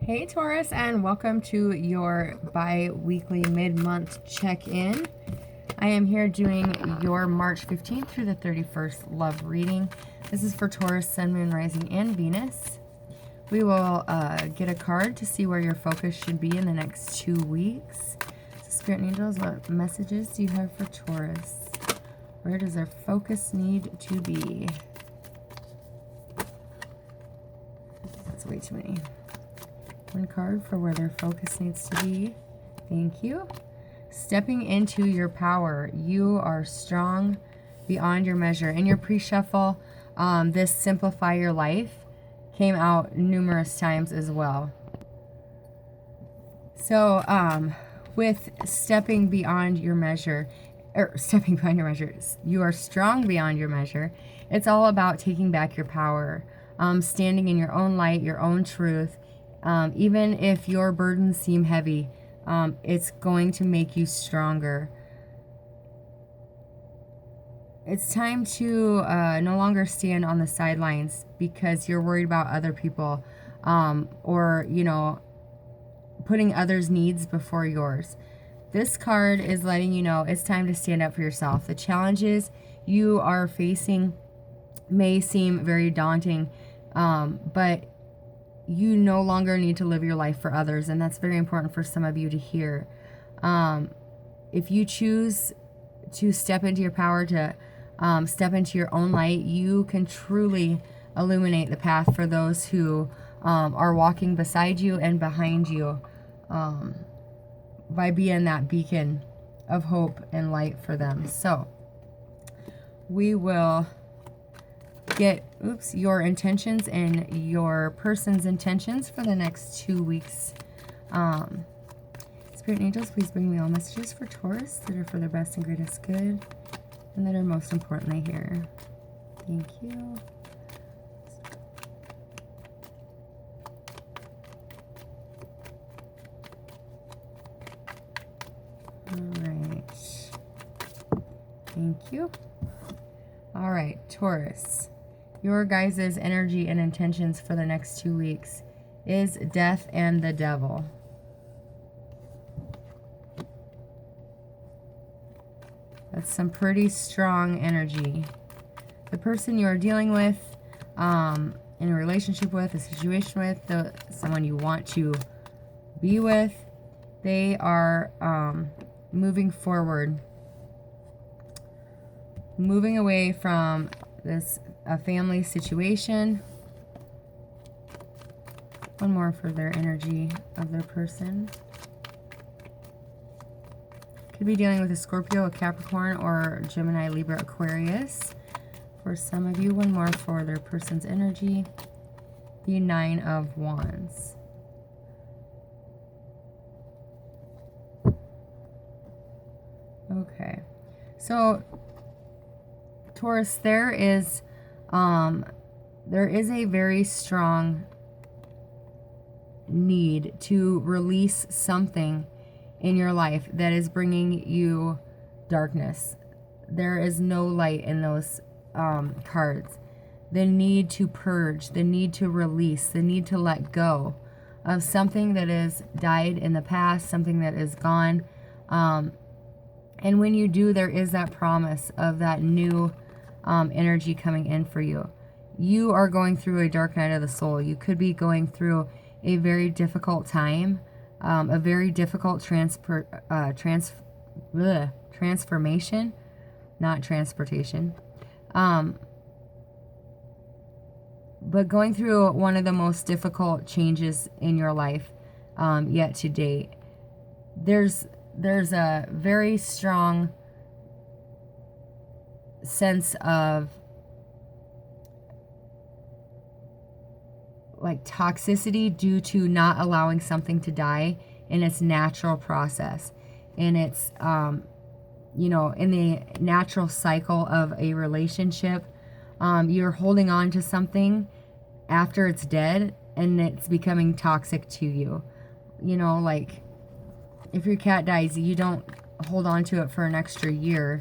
Hey Taurus, and welcome to your bi-weekly mid-month check-in. I am here doing your March 15th through the 31st love reading. This is for Taurus, Sun, Moon, Rising, and Venus. We will get a card to see where your focus should be in the next 2 weeks. So Spirit and Angels, what messages do you have for Taurus? Where does their focus need to be? That's way too many. One card for where their focus needs to be. Thank you. Stepping into your power. You are strong beyond your measure. In your pre-shuffle, this Simplify Your Life came out numerous times as well. So, with stepping beyond your measure, you are strong beyond your measure. It's all about taking back your power, standing in your own light, your own truth. Even if your burdens seem heavy, it's going to make you stronger. It's time to no longer stand on the sidelines because you're worried about other people, or, you know, putting others' needs before yours. This card is letting you know it's time to stand up for yourself. The challenges you are facing may seem very daunting, but you no longer need to live your life for others, and that's very important for some of you to hear. If you choose to step into your power, to step into your own light, you can truly illuminate the path for those who are walking beside you and behind you, by being that beacon of hope and light for them. So we will get your intentions and your person's intentions for the next 2 weeks. Spirit and Angels, please bring me all messages for Taurus that are for their best and greatest good, and that are most importantly here. Thank you. All right. Thank you. All right, Taurus. Your guys' energy and intentions for the next 2 weeks is Death and the Devil. That's some pretty strong energy. The person you are dealing with, in a relationship with, a situation with, someone you want to be with, they are moving forward, moving away from this a family situation. One more for their energy of their person. Could be dealing with a Scorpio, a Capricorn, or Gemini, Libra, Aquarius. For some of you, one more for their person's energy. The 9 of Wands. Okay. So, Taurus, there is a very strong need to release something in your life that is bringing you darkness. There is no light in those cards. The need to purge, the need to release, the need to let go of something that has died in the past, something that is gone. And when you do, there is that promise of that new energy coming in for you. You are going through a dark night of the soul. You could be going through a very difficult time, a very difficult transformation, not transportation. But going through one of the most difficult changes in your life yet to date. There's a very strong sense of like toxicity due to not allowing something to die in its natural process, in its you know, in the natural cycle of a relationship. You're holding on to something after it's dead and it's becoming toxic to you. You know, like if your cat dies, you don't hold on to it for an extra year,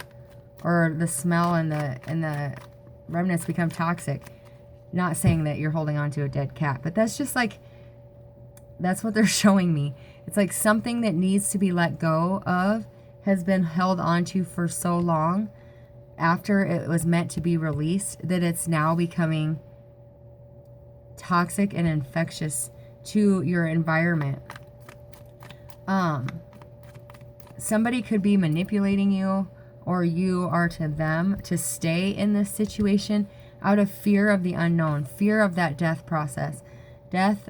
or the smell and the remnants become toxic. Not saying that you're holding on to a dead cat, but that's just like That's what they're showing me. It's like something that needs to be let go of has been held onto for so long after it was meant to be released that it's now becoming toxic and infectious to your environment. Somebody could be manipulating you, or you are to them, to stay in this situation out of fear of the unknown, fear of that death process. Death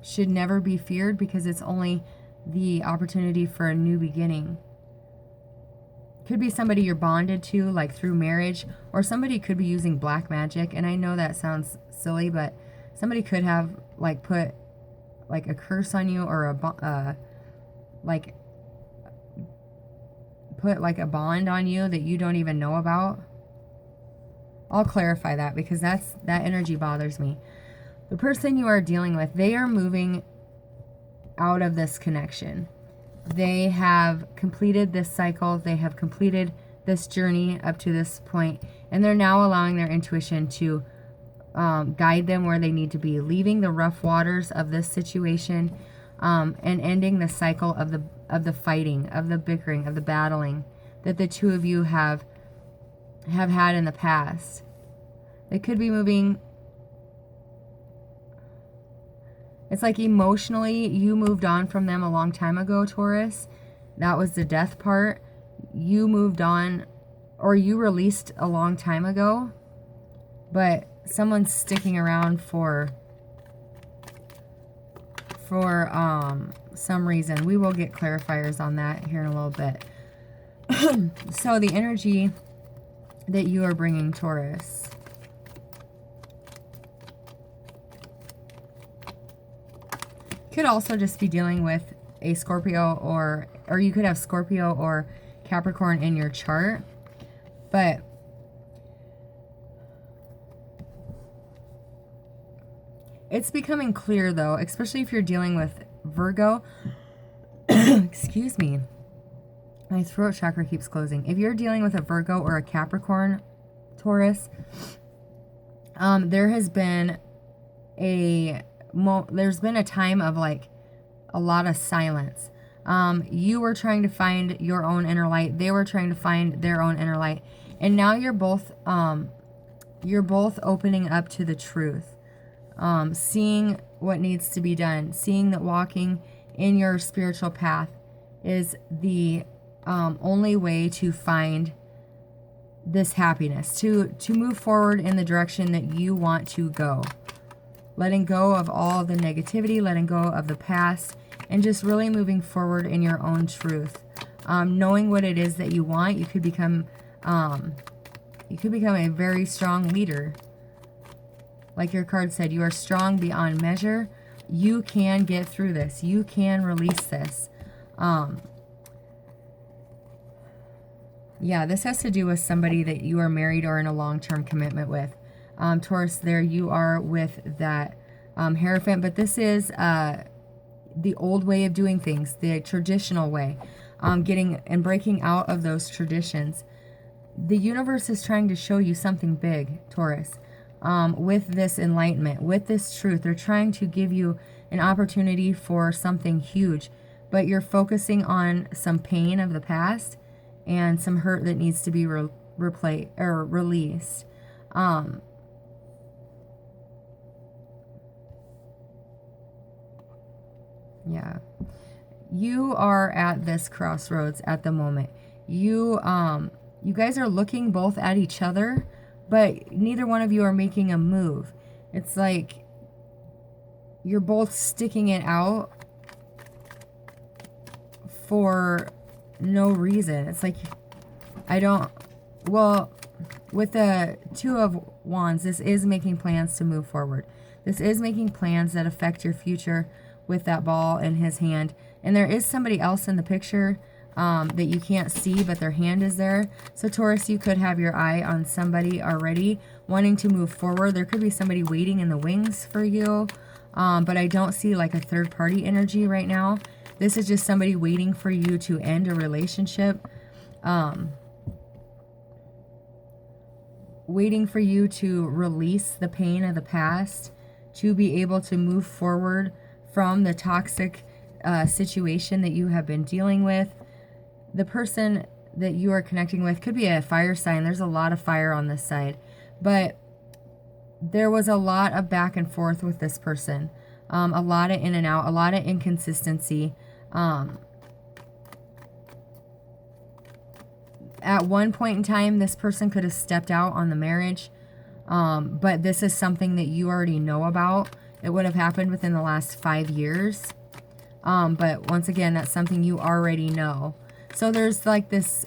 should never be feared because it's only the opportunity for a new beginning. Could be somebody you're bonded to, like through marriage, or somebody could be using black magic. And I know that sounds silly, but somebody could have like put like a curse on you, or like put like a bond on you that you don't even know about. I'll clarify that because that energy bothers me. The person you are dealing with, they are moving out of this connection. They have completed this cycle. They have completed this journey up to this point, and they're now allowing their intuition to guide them where they need to be, leaving the rough waters of this situation, and ending the cycle of the fighting, of the bickering, of the battling that the two of you have had in the past. They could be moving. It's like emotionally, you moved on from them a long time ago, Taurus. That was the death part. You moved on, or you released a long time ago, but someone's sticking around for some reason. We will get clarifiers on that here in a little bit. So the energy that you are bringing, Taurus. Could also just be dealing with a Scorpio, or you could have Scorpio or Capricorn in your chart. But it's becoming clear though, especially if you're dealing with Virgo. Excuse me. My throat chakra keeps closing. If you're dealing with a Virgo or a Capricorn, Taurus, there has been there's been a time of like a lot of silence. You were trying to find your own inner light. They were trying to find their own inner light. And now you're both opening up to the truth. Seeing what needs to be done. Seeing that walking in your spiritual path is the only way to find this happiness. To move forward in the direction that you want to go. Letting go of all the negativity, letting go of the past, and just really moving forward in your own truth. Knowing what it is that you want, you could become a very strong leader. Like your card said, you are strong beyond measure. You can get through this. You can release this. Yeah, this has to do with somebody that you are married or in a long-term commitment with. Taurus, there you are with that Hierophant, but this is the old way of doing things, the traditional way, getting and breaking out of those traditions. The universe is trying to show you something big, Taurus, with this enlightenment, with this truth. They're trying to give you an opportunity for something huge, but you're focusing on some pain of the past and some hurt that needs to be replaced or released. Yeah. You are at this crossroads at the moment. You guys are looking both at each other, but neither one of you are making a move. It's like you're both sticking it out for no reason. It's like, with the Two of Wands, this is making plans to move forward. This is making plans that affect your future with that ball in his hand. And there is somebody else in the picture that you can't see, but their hand is there. So Taurus, you could have your eye on somebody already wanting to move forward. There could be somebody waiting in the wings for you, but I don't see like a third party energy right now. This is just somebody waiting for you to end a relationship, waiting for you to release the pain of the past, to be able to move forward from the toxic situation that you have been dealing with. The person that you are connecting with could be a fire sign. There's a lot of fire on this side, but there was a lot of back and forth with this person, a lot of in and out, a lot of inconsistency. At one point in time, this person could have stepped out on the marriage, but this is something that you already know about. It would have happened within the last 5 years, but once again, that's something you already know. So there's like this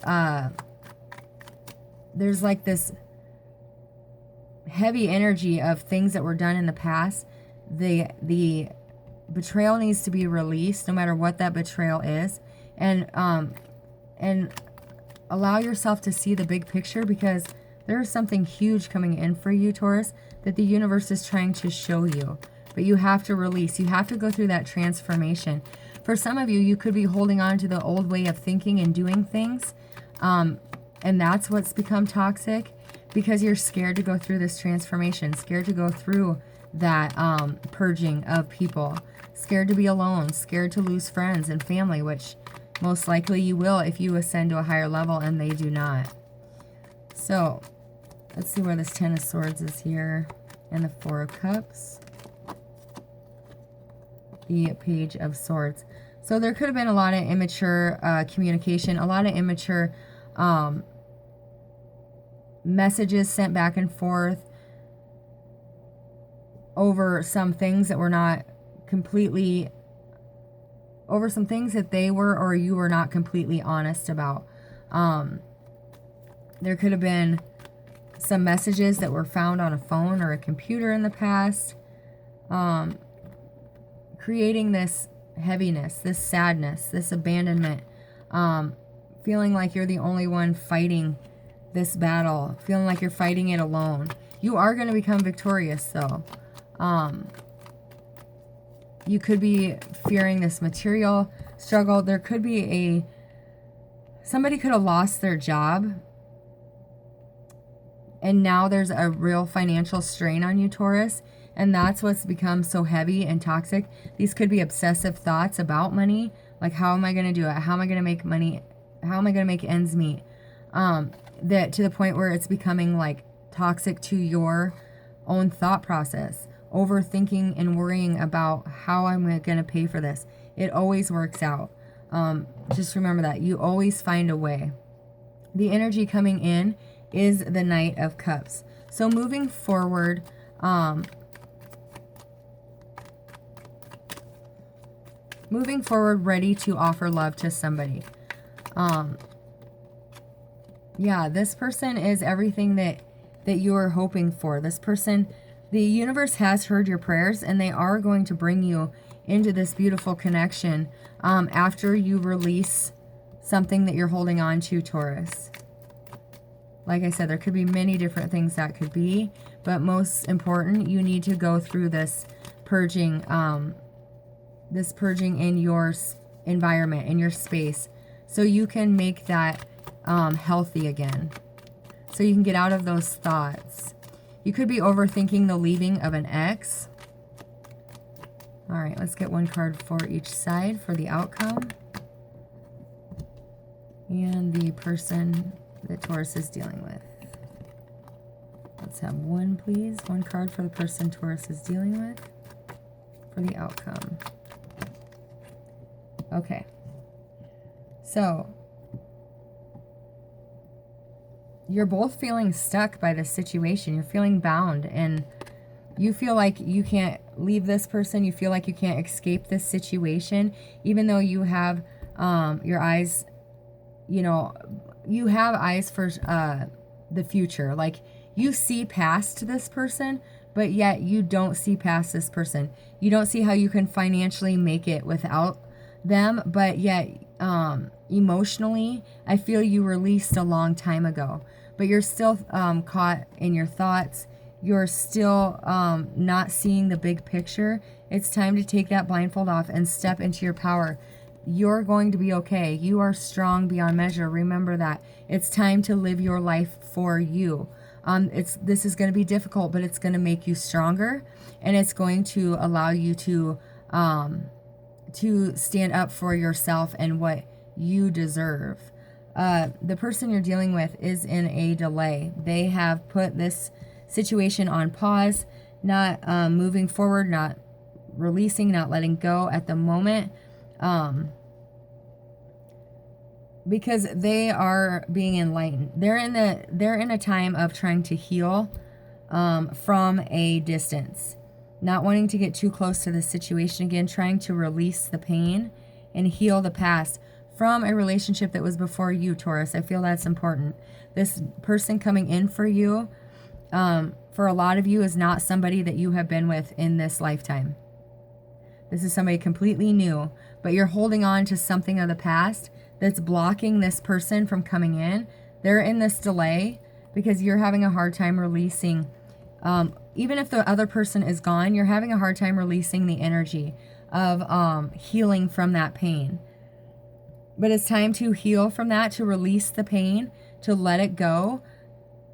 heavy energy of things that were done in the past. The betrayal needs to be released, no matter what that betrayal is, and allow yourself to see the big picture, because there is something huge coming in for you, Taurus, that the universe is trying to show you. But you have to release. You have to go through that transformation. For some of you, you could be holding on to the old way of thinking and doing things, and that's what's become toxic, because you're scared to go through this transformation, scared to go through that purging of people, scared to be alone, scared to lose friends and family, which most likely you will if you ascend to a higher level, and they do not. So let's see where this Ten of Swords is here, and the Four of Cups, the Page of Swords. So there could have been a lot of immature communication, a lot of immature messages sent back and forth over some things that were not completely, over some things that they were or you were not completely honest about. There could have been some messages that were found on a phone or a computer in the past, creating this heaviness, this sadness, this abandonment, feeling like you're the only one fighting this battle, feeling like you're fighting it alone. You are going to become victorious, though. You could be fearing this material struggle. There could be somebody could have lost their job, and now there's a real financial strain on you, Taurus, and that's what's become so heavy and toxic. These could be obsessive thoughts about money, like, how am I going to do it? How am I going to make money? How am I going to make ends meet? That to the point where it's becoming like toxic to your own thought process, overthinking and worrying about how I'm going to pay for this. It always works out. Just remember that. You always find a way. The energy coming in is the Knight of Cups. So moving forward, ready to offer love to somebody. Yeah, this person is everything that you are hoping for. This person, the universe has heard your prayers, and they are going to bring you into this beautiful connection after you release something that you're holding on to, Taurus. Like I said, there could be many different things that could be, but most important, you need to go through this purging in your environment, in your space, so you can make that healthy again, so you can get out of those thoughts. You could be overthinking the leaving of an ex. All right, let's get one card for each side for the outcome, and the person that Taurus is dealing with. Let's have one, please. One card for the person Taurus is dealing with for the outcome. Okay. So, you're both feeling stuck by this situation. You're feeling bound, and you feel like you can't leave this person. You feel like you can't escape this situation, even though you have your eyes, you have eyes for the future. Like, you see past this person, but yet you don't see past this person. You don't see how you can financially make it without them, but yet emotionally, I feel you released a long time ago, but you're still caught in your thoughts. You're still not seeing the big picture. It's time to take that blindfold off and step into your power. You're going to be okay. You are strong beyond measure. Remember that. It's time to live your life for you. This is going to be difficult, but it's going to make you stronger, and it's going to allow you to stand up for yourself and what you deserve. The person you're dealing with is in a delay. They have put this situation on pause, not moving forward, not releasing, not letting go at the moment, because they are being enlightened. They're in a time of trying to heal from a distance, not wanting to get too close to the situation again, trying to release the pain and heal the past from a relationship that was before you, Taurus. I feel that's important. This person coming in for you, for a lot of you, is not somebody that you have been with in this lifetime. This is somebody completely new, but you're holding on to something of the past that's blocking this person from coming in. They're in this delay because you're having a hard time releasing. Even if the other person is gone, you're having a hard time releasing the energy of healing from that pain. But it's time to heal from that, to release the pain, to let it go.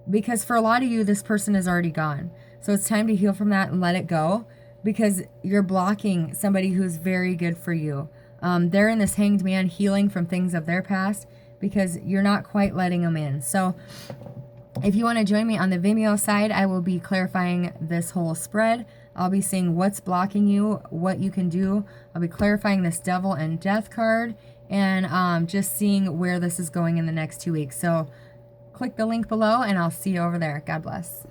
Because for a lot of you, this person is already gone. So it's time to heal from that and let it go, because you're blocking somebody who's very good for you. They're in this hanged man, healing from things of their past because you're not quite letting them in. So if you want to join me on the Vimeo side, I will be clarifying this whole spread. I'll be seeing what's blocking you, what you can do. I'll be clarifying this Devil and Death card, and just seeing where this is going in the next 2 weeks. So click the link below and I'll see you over there. God bless.